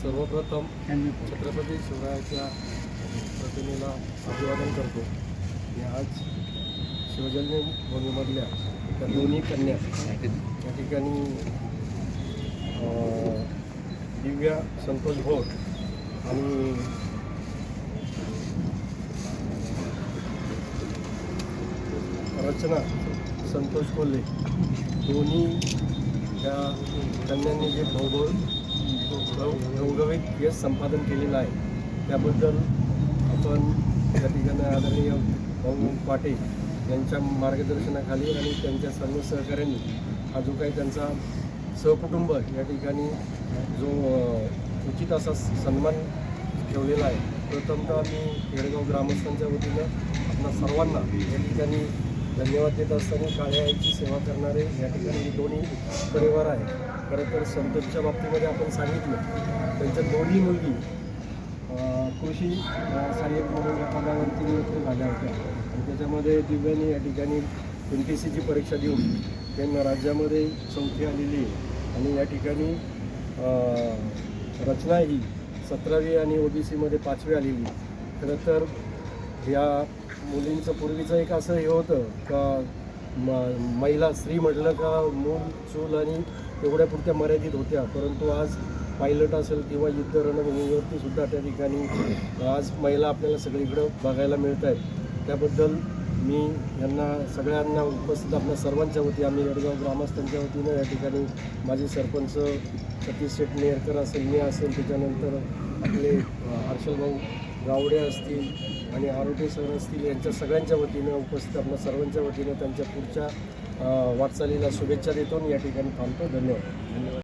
सर्वप्रथम छत्रपती शिवरायाच्या प्रतिमेला अभिवादन करतो. आणि आज शिवजन्म भूमीमधल्या त्या दोन्ही कन्या या ठिकाणी दिव्या संतोष भोर आणि रचना संतोष कोल्हे दोन्ही त्या कन्यांनी जे घवघवीत यश संपादन केलेलं आहे त्याबद्दल आपण या ठिकाणी आदरणीय भाऊ पाटे यांच्या मार्गदर्शनाखाली आणि त्यांच्या सर्व सहकाऱ्यांनी हा जो काही त्यांचा सहकुटुंब या ठिकाणी जो उचित असा सन्मान ठेवलेला आहे. प्रथमतः मी येडगाव ग्रामस्थांच्या वतीनं आपल्या सर्वांना या ठिकाणी धन्यवाद देत असताना काळ्या आईची सेवा करणारे या ठिकाणी दोन्ही परिवार आहे. खरं तर संतोषच्या बाबतीमध्ये आपण सांगितलं त्यांच्या दोन्ही मुलगी कृषी सहाय्यक म्हणून या पदावरती नियुक्त झाल्या होत्या आणि त्याच्यामध्ये दिव्यांनी या ठिकाणी MPSCची परीक्षा देऊन त्यांना राज्यामध्ये चौथी आलेली आहे आणि या ठिकाणी रचना ही 17वी आणि OBCमध्ये 5वी आलेली. खरं तर या मुलींचं पूर्वीचं एक असं हे होतं का महिला स्त्री म्हटलं का मूल चूल आणि एवढ्यापुरत्या मर्यादित होत्या, परंतु आज पायलट असेल किंवा युद्ध रणभूमीवरती सुद्धा त्या ठिकाणी आज महिला आपल्याला सगळीकडं बघायला मिळत आहेत. त्याबद्दल मी यांना सगळ्यांना उपस्थित आपल्या सर्वांच्या वती आम्ही येडगाव ग्रामस्थांच्या वतीनं या ठिकाणी माझे सरपंच सतीश शेठ नेरकर असेल, मी असेल, त्याच्यानंतर आपले हर्षल भाऊ गावडे असतील आणि आरोटे सर असतील यांच्या सगळ्यांच्या वतीनं उपस्थित आपल्या सर्वांच्या वतीनं त्यांच्या पुढच्या वाटचालीला शुभेच्छा देतो या ठिकाणी थांबतो. धन्यवाद.